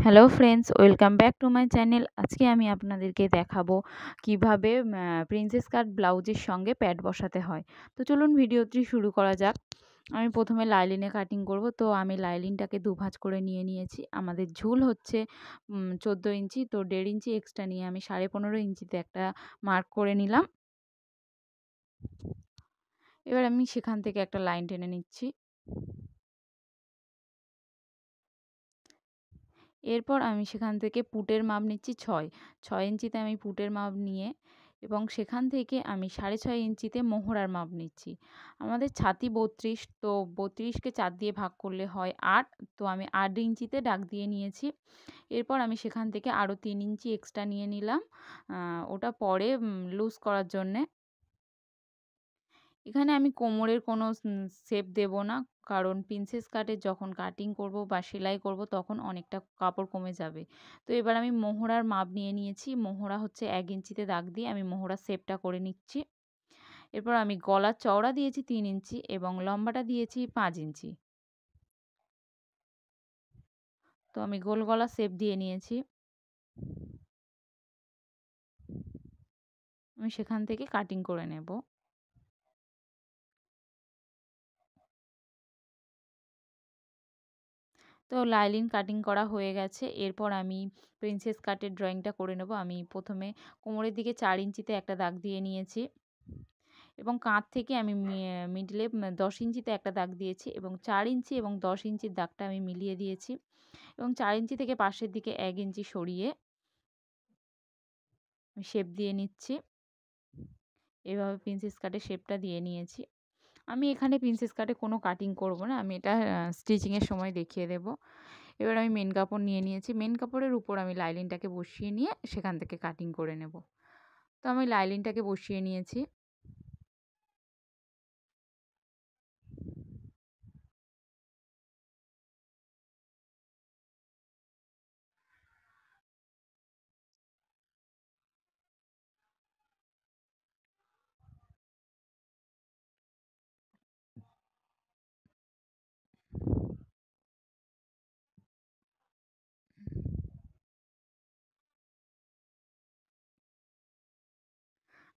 Hello friends, welcome back to my channel. আজকে আমি আপনাদেরকে দেখাবো কিভাবে প্রিন্সেস কাট ব্লাউজের সঙ্গে প্যাড বসাতে হয়। তো চলুন ভিডিওটি শুরু করা যাক। আমি প্রথমে লাইলিনে কাটিং করব। তো আমি লাইলিনটাকে দুভাঁজ করে নিয়ে নিয়েছি। আমাদের ঝুল হচ্ছে 14 ইঞ্চি, তো 1.5 ইঞ্চি এক্সট্রা নিয়ে আমি 15.5 ইঞ্চিতে একটা মার্ক করে নিলাম। এবার আমি সেখান থেকে একটা লাইন টেনে নিচ্ছি। এরপর আমি সেখান থেকে পুটের মাপ নিচ্ছি 6 ইঞ্চিতে আমি পুটের মাপ নিয়ে এবং সেখান থেকে আমি 6.5 ইঞ্চিতে মোহরার মাপ নিচ্ছি। আমাদের ছাতি 32, তো 32কে 4 দিয়ে ভাগ করলে হয় 8, তো আমি 8 ইঞ্চিতে দাগ দিয়ে নিয়েছি। এরপর আমি সেখান থেকে আরও 3 ইঞ্চি এক্সট্রা নিয়ে নিলাম, ওটা পরে লুজ করার জন্যে। এখানে আমি কোমরের কোনো শেপ দেব না, কারণ প্রিন্সেস কাটে যখন কাটিং করব বা সেলাই করব তখন অনেকটা কাপড় কমে যাবে। তো এবার আমি মোহরার মাপ নিয়ে নিয়েছি। মোহরা হচ্ছে 1 ইঞ্চিতে দাগ দিয়ে আমি মোহরার শেপটা করে নিচ্ছি। এরপর আমি গলার চওড়া দিয়েছি 3 ইঞ্চি এবং লম্বাটা দিয়েছি 5 ইঞ্চি। তো আমি গোল গলা শেপ দিয়ে নিয়েছি। আমি সেখান থেকে কাটিং করে নেব। তো লাইলিন কাটিং করা হয়ে গেছে। এরপর আমি প্রিন্সেস কাটের ড্রয়িংটা করে নেব। আমি প্রথমে কোমরের দিকে 4 ইঞ্চিতে একটা দাগ দিয়ে নিয়েছি এবং কাঁধ থেকে আমি মিডলে 10 ইঞ্চিতে একটা দাগ দিয়েছি এবং 4 ইঞ্চি এবং 10 ইঞ্চির দাগটা আমি মিলিয়ে দিয়েছি এবং 4 ইঞ্চি থেকে পাশের দিকে 1 ইঞ্চি সরিয়ে শেপ দিয়ে নিচ্ছি। এভাবে প্রিন্সেস কাটের শেপটা দিয়ে নিয়েছি। আমি এখানে প্রিন্সেস কাটে কোনো কাটিং করব না, আমি এটা স্টিচিংয়ের সময় দেখিয়ে দেব। এবার আমি মেন কাপড় নিয়ে নিয়েছি। মেন কাপড়ের উপর আমি লাইলিনটাকে বসিয়ে নিয়ে সেখান থেকে কাটিং করে নেব। তো আমি লাইলিনটাকে বসিয়ে নিয়েছি।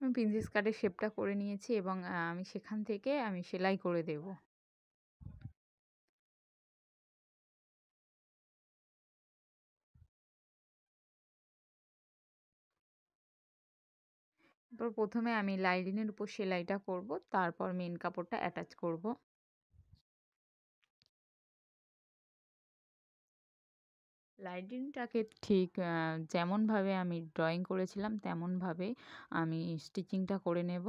আমি প্রিন্সেস কাটের শেপটা করে নিয়েছি এবং আমি সেখান থেকে আমি সেলাই করে দেব। এরপর প্রথমে আমি লাইলিনের উপর সেলাইটা করব, তারপর মেন কাপড়টা অ্যাটাচ করব। লাইনিংটাকে ঠিক যেমনভাবে আমি ড্রয়িং করেছিলাম তেমনভাবে আমি স্টিচিংটা করে নেব।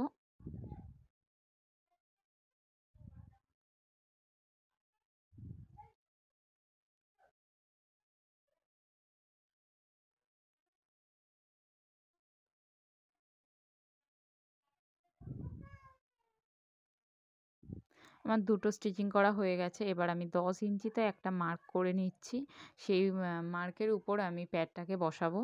আমার দুটো স্টিচিং করা হয়ে গেছে। এবার আমি 10 ইঞ্চিতে একটা মার্ক করে নিচ্ছি। সেই মার্কের উপর আমি প্যাডটাকে বসাবো।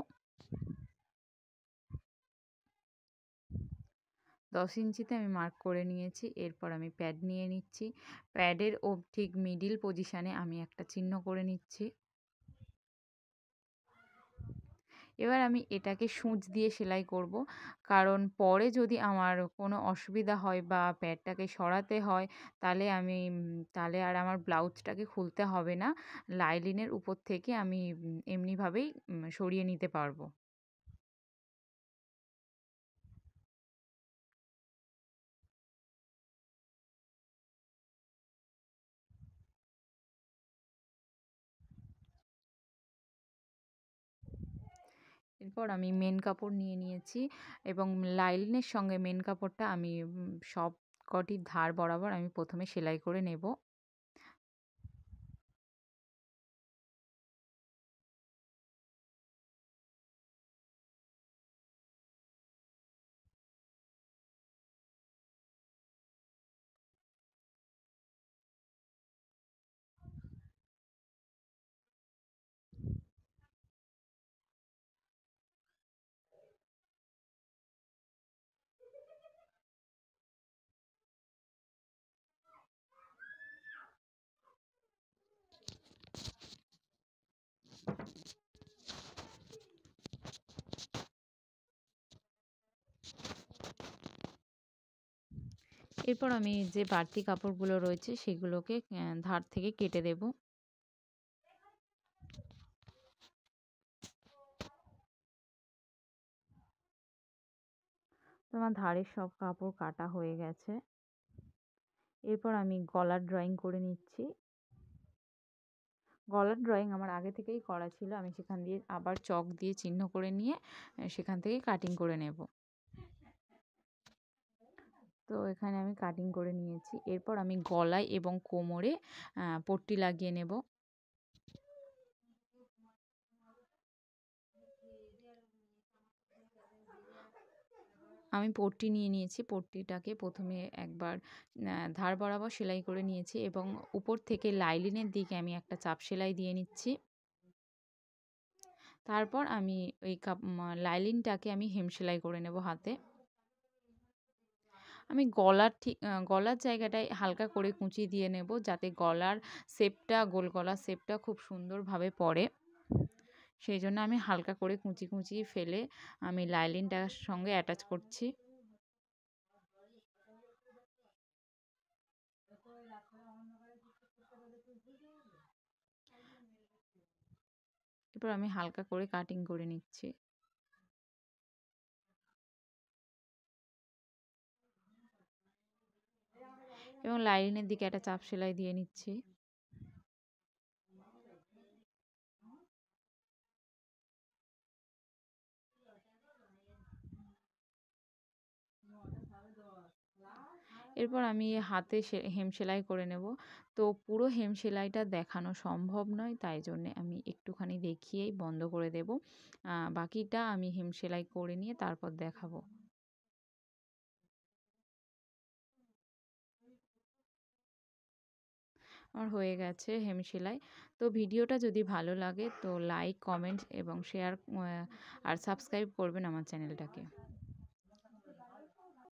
10 ইঞ্চিতে আমি মার্ক করে নিয়েছি। এরপর আমি প্যাড নিয়ে নিচ্ছি। প্যাডের ঠিক মিডিল পজিশানে আমি একটা চিহ্ন করে নিচ্ছি। এবার আমি এটাকে সূচ দিয়ে সেলাই করব, কারণ পরে যদি আমার কোনো অসুবিধা হয় বা প্যাডটাকে সরাতে হয় তাহলে আর আমার ব্লাউজটাকে খুলতে হবে না। লাইলিনের উপর থেকে আমি এমনিভাবেই সরিয়ে নিতে পারবো। এরপর আমি মেন কাপড় নিয়ে নিয়েছি এবং লাইলিনের সঙ্গে মেন কাপড়টা আমি সব কটি ধার বরাবর আমি প্রথমে সেলাই করে নেব। এরপর আমি যে বাড়তি কাপড়গুলো রয়েছে সেগুলোকে ধার থেকে কেটে দেব। তো আমার ধারের সব কাপড় কাটা হয়ে গেছে। এরপর আমি গলার ড্রয়িং করে নিচ্ছি। গলার ড্রয়িং আমার আগে থেকেই করা ছিল। আমি সেখান দিয়ে আবার চক দিয়ে চিহ্ন করে নিয়ে সেখান থেকে কাটিং করে নেব। তো এখানে আমি কাটিং করে নিয়েছি। এরপর আমি গলায় এবং কোমরে পট্টি লাগিয়ে নেব। আমি পট্টি নিয়ে নিয়েছি। পট্টিটাকে প্রথমে একবার ধার বরাবর সেলাই করে নিয়েছি এবং উপর থেকে লাইলিনের দিকে আমি একটা চাপ সেলাই দিয়ে নিচ্ছি। তারপর আমি ওই লাইলিনটাকে আমি হেম সেলাই করে নেব হাতে। আমি গলার জায়গাটায় হালকা করে কুঁচি দিয়ে নেব, যাতে গলার শেপটা, গোল গলার শেপটা খুব সুন্দরভাবে পড়ে। সেই জন্য আমি হালকা করে কুঁচি ফেলে আমি লাইলিনটার সঙ্গে অ্যাটাচ করছি। এরপর আমি হালকা করে কাটিং করে নিচ্ছি। এবং লাইনিংয়ের দিকে একটা চাপ সেলাই দিয়ে নিচ্ছি। এরপর আমি হাতে হেম সেলাই করে নেব। তো পুরো হেম সেলাইটা দেখানো সম্ভব নয়, তাই জন্যে আমি একটুখানি দেখিয়েই বন্ধ করে দেব। বাকিটা আমি হেম সেলাই করে নিয়ে তারপর দেখাবো। আমার হয়ে গেছে হেম সেলাই। তো ভিডিওটা যদি ভালো লাগে তো লাইক, কমেন্ট এবং শেয়ার আর সাবস্ক্রাইব করবেন আমার চ্যানেলটাকে।